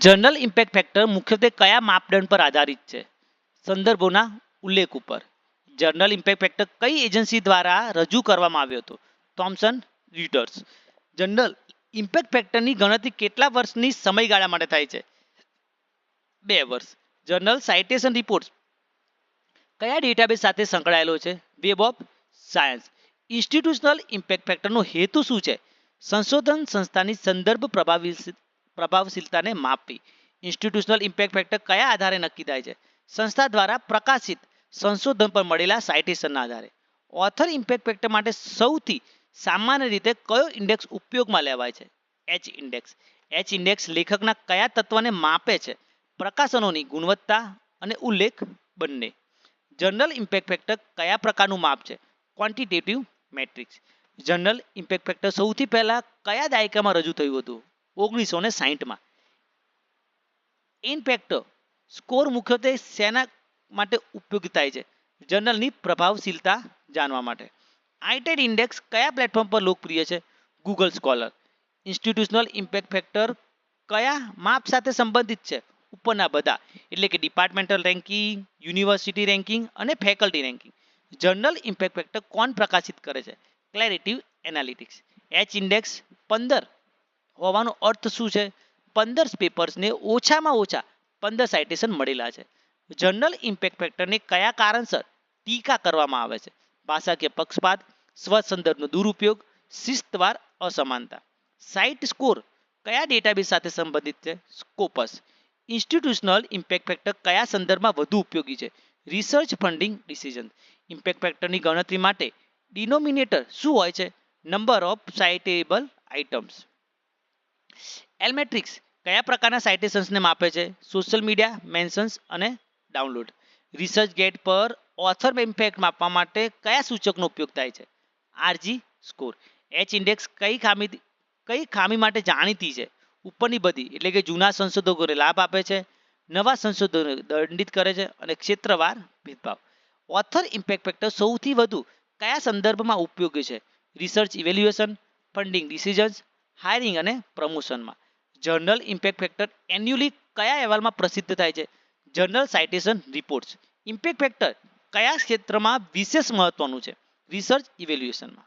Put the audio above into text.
Journal impact factor મુખ્યત્વે કયા માપદંડ પર આધારિત છે? સંદર્ભોના ઉલ્લેખ ઉપર. જર્નલ ઇમ્પેક્ટ ફેક્ટર કઈ એજન્સી દ્વારા રજૂ કરવામાં આવ્યો હતો? Thomson Reuters. જર્નલ ઇમ્પેક્ટ ફેક્ટરની ગણતરી કેટલા વર્ષની સમયગાળા માટે થાય છે? 2 વર્ષ. જર્નલ સાઇટેશન રિપોર્ટ્સ કયા ડેટાબેઝ સાથે સંકળાયેલો છે? Web of science. Institutional impact ફેક્ટરનો હેતુ શું છે? સંશોધન સંસ્થાની સંદર્ભ પ્રભાવશીલતાને માપવી. ઇન્સ્ટિટ્યુશનલ ઇમ્પેક્ટ ફેક્ટર કયા આધારે નક્કી થાય છે? સંસ્થા દ્વારા પ્રકાશિત સંશોધન પર મળેલા સાઇટેશનના આધારે. ઓથર ઇમ્પેક્ટ ફેક્ટર માટે સૌથી સામાન્ય રીતે કયો ઇન્ડેક્સ ઉપયોગમાં લેવાય છે? H index. એચ ઇન્ડેક્સ લેખકના કયા તત્વને માપે છે? પ્રકાશનોની ગુણવત્તા અને ઉલ્લેખ બંને. જર્નલ ઇમ્પેક્ટ ફેક્ટર કયા પ્રકારનું માપ છે? Quantitative matrix. Journal impact factor સૌથી પહેલા કયા દાયકામાં રજૂ થયું હતું? 1960માં. ઇમ્પેક્ટ સ્કોર મુખ્યત્વે શેના માટે ઉપયોગી થાય છે? જર્નલની પ્રભાવશીલતા જાણવા માટે. આઈટેડ ઇન્ડેક્સ કયા પ્લેટફોર્મ પર લોકપ્રિય છે? Google scholar. Institutional impact factor કયા માપ સાથે સંબંધિત છે? ઉપરના બધા, એટલે કે ડિપાર્ટમેન્ટલ રેન્કિંગ, યુનિવર્સિટી રેન્કિંગ અને faculty ranking. Journal impact factor કોણ પ્રકાશિત કરે છે? ક્લેરેટિવ એનાલિટિક્સ. એચ ઇન્ડેક્સ 15 હોવાનો અર્થ શું છે? 15 પેપર્સને ઓછામાં ઓછા 15 સાઇટેશન મળેલા છે. જર્નલ ઇમ્પેક્ટ ફેક્ટરને કયા કારણસર ટીકા કરવામાં આવે છે? ભાષાકીય પક્ષપાત, સ્વ સંદર્ભનો દુરુપયોગ, શિસ્તવાર અસમાનતા. સાઇટ સ્કોર કયા ડેટાબેઝ સાથે સંબંધિત છે? સ્કોપસ. ઇન્સ્ટિટ્યુશનલ ઇમ્પેક્ટ ફેક્ટર કયા સંદર્ભમાં વધુ ઉપયોગી છે? Research funding decision. ઇમ્પેક્ટ ફેક્ટરની ગણતરી માટે ડિનોમિનેટર શું હોય છે? Number of citable items. Altmetrics કયા પ્રકારના સાઇટેશન્સને માપે છે? સોશિયલ મીડિયા મેન્શન્સ અને ડાઉનલોડ. રિસર્ચ ગેટ પર ઓથર ઇમ્પેક્ટ માપવા માટે કયા સૂચકનો ઉપયોગ થાય છે? R G score. એચ ઇન્ડેક્સ કઈ ખામી માટે જાણીતી છે? ઉપરની બધી, એટલે કે જૂના સંશોધકોને લાભ આપે છે, નવા સંશોધનો દંડિત કરે છે અને ક્ષેત્રવાર ભેદભાવ. ઓથર ઇમ્પેક્ટ ફેક્ટર સૌથી વધુ કયા સંદર્ભમાં ઉપયોગી છે? Research evaluation, funding decisions, hiring અને પ્રમોશનમાં. જર્નલ ઇમ્પેક્ટ ફેક્ટર એન્યુઅલી કયા અહેવાલમાં પ્રસિદ્ધ થાય છે? Journal citation reports. Impact factor કયા ક્ષેત્રમાં વિશેષ મહત્વનું છે? રિસર્ચ ઇવેલ્યુએશનમાં.